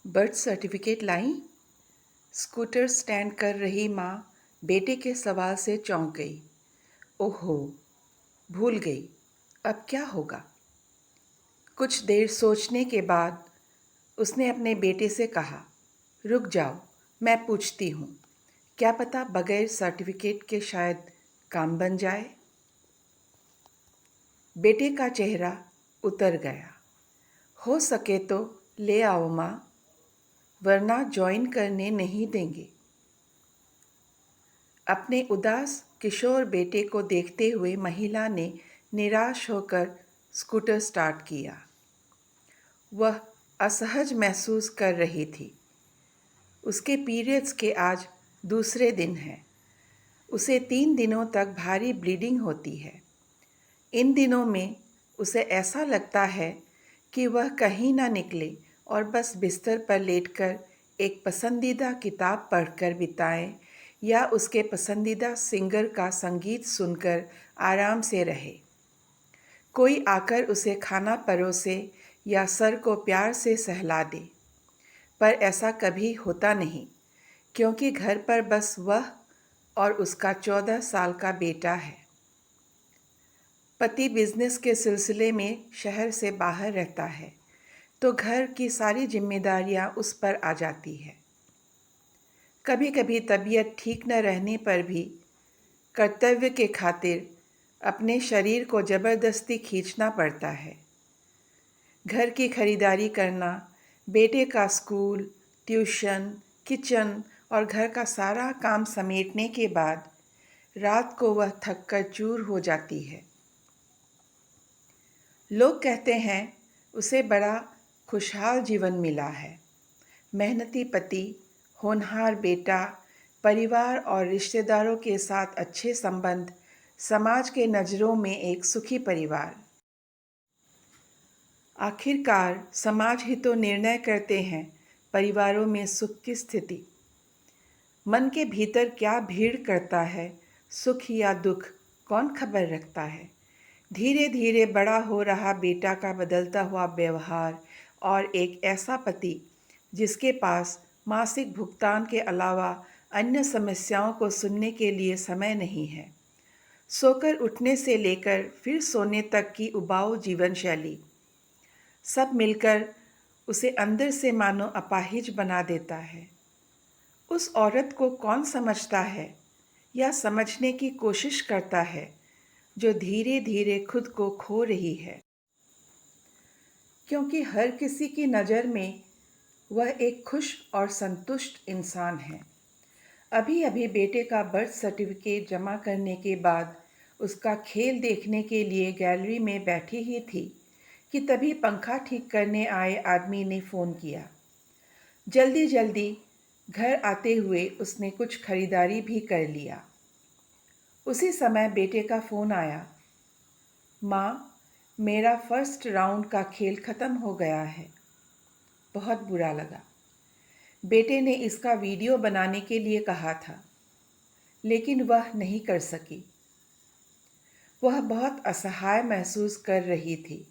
Birth certificate लाई? Scooter stand कर रही माँ बेटे के सवाल से चौंक गई। ओहो, भूल गई। अब क्या होगा? कुछ देर सोचने के बाद उसने अपने बेटे से कहा, रुक जाओ, मैं पूछती हूँ। क्या पता बगैर सर्टिफिकेट के शायद काम बन जाए। बेटे का चेहरा उतर गया। हो सके तो ले आओ माँ, वरना ज्वाइन करने नहीं देंगे। अपने उदास किशोर बेटे को देखते हुए महिला ने निराश होकर स्कूटर स्टार्ट किया। वह असहज महसूस कर रही थी। उसके पीरियड्स के आज दूसरे दिन है। उसे 3 दिनों तक भारी ब्लीडिंग होती है। इन दिनों में उसे ऐसा लगता है कि वह कहीं ना निकले और बस बिस्तर पर लेटकर एक पसंदीदा किताब पढ़कर बिताए या उसके पसंदीदा सिंगर का संगीत सुनकर आराम से रहे। कोई आकर उसे खाना परोसे या सर को प्यार से सहला दे, पर ऐसा कभी होता नहीं, क्योंकि घर पर बस वह और उसका 14 साल का बेटा है। पति बिजनेस के सिलसिले में शहर से बाहर रहता है, तो घर की सारी जिम्मेदारियां उस पर आ जाती है। कभी कभी तबीयत ठीक न रहने पर भी कर्तव्य के खातिर अपने शरीर को ज़बरदस्ती खींचना पड़ता है। घर की खरीदारी करना, बेटे का स्कूल, ट्यूशन, किचन और घर का सारा काम समेटने के बाद रात को वह थक कर चूर हो जाती है। लोग कहते हैं उसे बड़ा खुशहाल जीवन मिला है। मेहनती पति, होनहार बेटा, परिवार और रिश्तेदारों के साथ अच्छे संबंध, समाज के नज़रों में एक सुखी परिवार। आखिरकार समाज ही तो निर्णय करते हैं परिवारों में सुख की स्थिति। मन के भीतर क्या भीड़ करता है, सुख या दुख कौन खबर रखता है। धीरे धीरे बड़ा हो रहा बेटा का बदलता हुआ व्यवहार और एक ऐसा पति जिसके पास मासिक भुगतान के अलावा अन्य समस्याओं को सुनने के लिए समय नहीं है। सोकर उठने से लेकर फिर सोने तक की उबाऊ जीवन शैली, सब मिलकर उसे अंदर से मानो अपाहिज बना देता है। उस औरत को कौन समझता है या समझने की कोशिश करता है जो धीरे धीरे खुद को खो रही है, क्योंकि हर किसी की नज़र में वह एक खुश और संतुष्ट इंसान है। अभी अभी बेटे का बर्थ सर्टिफिकेट जमा करने के बाद उसका खेल देखने के लिए गैलरी में बैठी ही थी कि तभी पंखा ठीक करने आए आदमी ने फ़ोन किया। जल्दी जल्दी घर आते हुए उसने कुछ खरीदारी भी कर लिया। उसी समय बेटे का फ़ोन आया। माँ, मेरा फर्स्ट राउंड का खेल ख़त्म हो गया है। बहुत बुरा लगा। बेटे ने इसका वीडियो बनाने के लिए कहा था, लेकिन वह नहीं कर सकी। वह बहुत असहाय महसूस कर रही थी।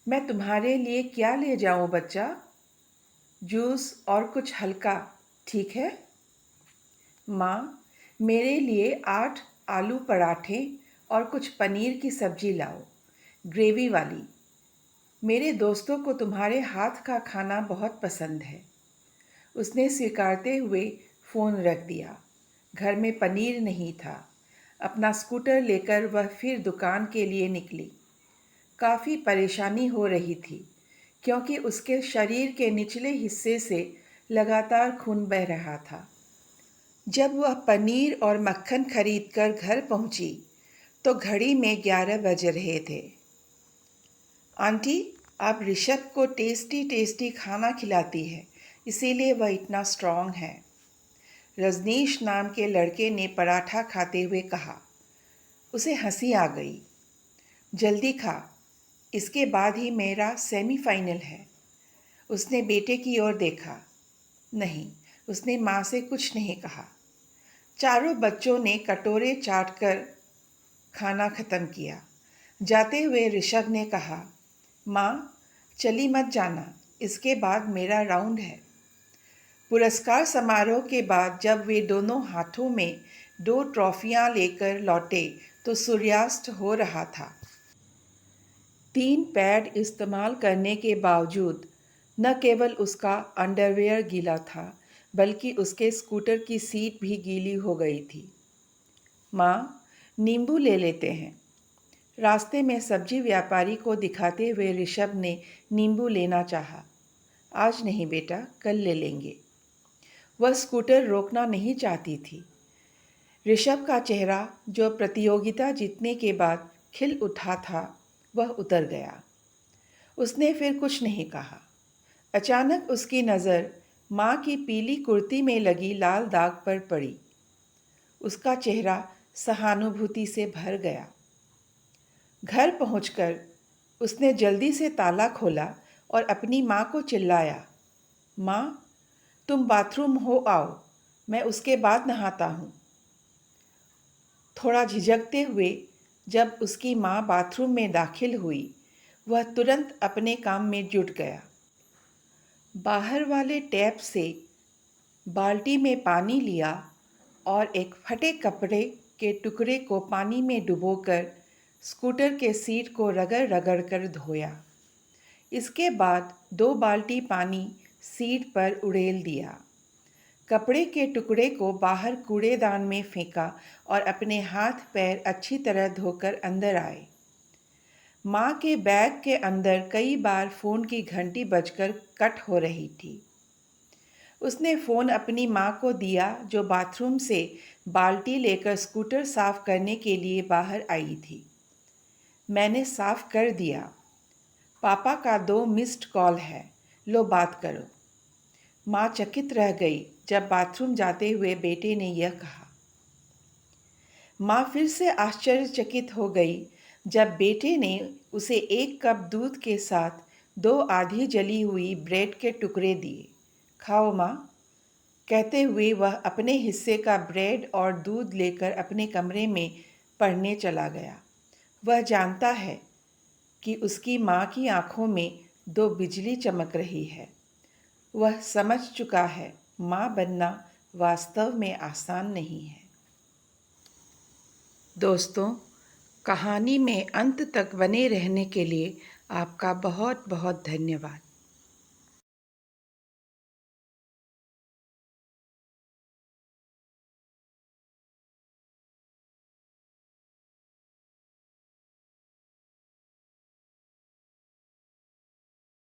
मैं तुम्हारे लिए क्या ले जाऊं बच्चा? जूस और कुछ हल्का, ठीक है? माँ, मेरे लिए 8 आलू पराठे और कुछ पनीर की सब्जी लाओ, ग्रेवी वाली। मेरे दोस्तों को तुम्हारे हाथ का खाना बहुत पसंद है। उसने स्वीकारते हुए फ़ोन रख दिया। घर में पनीर नहीं था। अपना स्कूटर लेकर वह फिर दुकान के लिए निकली। काफ़ी परेशानी हो रही थी, क्योंकि उसके शरीर के निचले हिस्से से लगातार खून बह रहा था। जब वह पनीर और मक्खन खरीदकर घर पहुंची, तो घड़ी में 11 बज रहे थे। आंटी, आप ऋषभ को टेस्टी टेस्टी खाना खिलाती है, इसीलिए वह इतना स्ट्रांग है। रजनीश नाम के लड़के ने पराठा खाते हुए कहा। उसे हंसी आ गई। जल्दी खा, इसके बाद ही मेरा सेमीफाइनल है। उसने बेटे की ओर देखा। नहीं, उसने माँ से कुछ नहीं कहा। चारों बच्चों ने कटोरे चाटकर खाना खत्म किया। जाते हुए ऋषभ ने कहा, माँ, चली मत जाना, इसके बाद मेरा राउंड है। पुरस्कार समारोह के बाद जब वे दोनों हाथों में 2 ट्रॉफियां लेकर लौटे तो सूर्यास्त हो रहा था। 3 पैड इस्तेमाल करने के बावजूद न केवल उसका अंडरवियर गीला था, बल्कि उसके स्कूटर की सीट भी गीली हो गई थी। माँ, नींबू ले लेते हैं। रास्ते में सब्जी व्यापारी को दिखाते हुए ऋषभ ने नींबू लेना चाहा। आज नहीं बेटा, कल ले लेंगे। वह स्कूटर रोकना नहीं चाहती थी। ऋषभ का चेहरा, जो प्रतियोगिता जीतने के बाद खिल उठा था, वह उतर गया। उसने फिर कुछ नहीं कहा। अचानक उसकी नज़र माँ की पीली कुर्ती में लगी लाल दाग पर पड़ी। उसका चेहरा सहानुभूति से भर गया। घर पहुंचकर उसने जल्दी से ताला खोला और अपनी माँ को चिल्लाया, माँ, तुम बाथरूम हो आओ, मैं उसके बाद नहाता हूँ। थोड़ा झिझकते हुए जब उसकी माँ बाथरूम में दाखिल हुई, वह तुरंत अपने काम में जुट गया। बाहर वाले टैप से बाल्टी में पानी लिया और एक फटे कपड़े के टुकड़े को पानी में डुबोकर स्कूटर के सीट को रगड़ रगड़ कर धोया। इसके बाद 2 बाल्टी पानी सीट पर उड़ेल दिया। कपड़े के टुकड़े को बाहर कूड़ेदान में फेंका और अपने हाथ पैर अच्छी तरह धोकर अंदर आए। माँ के बैग के अंदर कई बार फ़ोन की घंटी बजकर कट हो रही थी। उसने फ़ोन अपनी माँ को दिया, जो बाथरूम से बाल्टी लेकर स्कूटर साफ करने के लिए बाहर आई थी। मैंने साफ कर दिया। पापा का 2 मिस्ड कॉल है, लो बात करो। माँ चकित रह गई जब बाथरूम जाते हुए बेटे ने यह कहा। माँ फिर से आश्चर्यचकित हो गई जब बेटे ने उसे 1 कप दूध के साथ 2 आधी जली हुई ब्रेड के टुकड़े दिए। खाओ माँ, कहते हुए वह अपने हिस्से का ब्रेड और दूध लेकर अपने कमरे में पढ़ने चला गया। वह जानता है कि उसकी माँ की आंखों में 2 बिजली चमक रही है। वह समझ चुका है, माँ बनना वास्तव में आसान नहीं है। दोस्तों, कहानी में अंत तक बने रहने के लिए आपका बहुत बहुत धन्यवाद।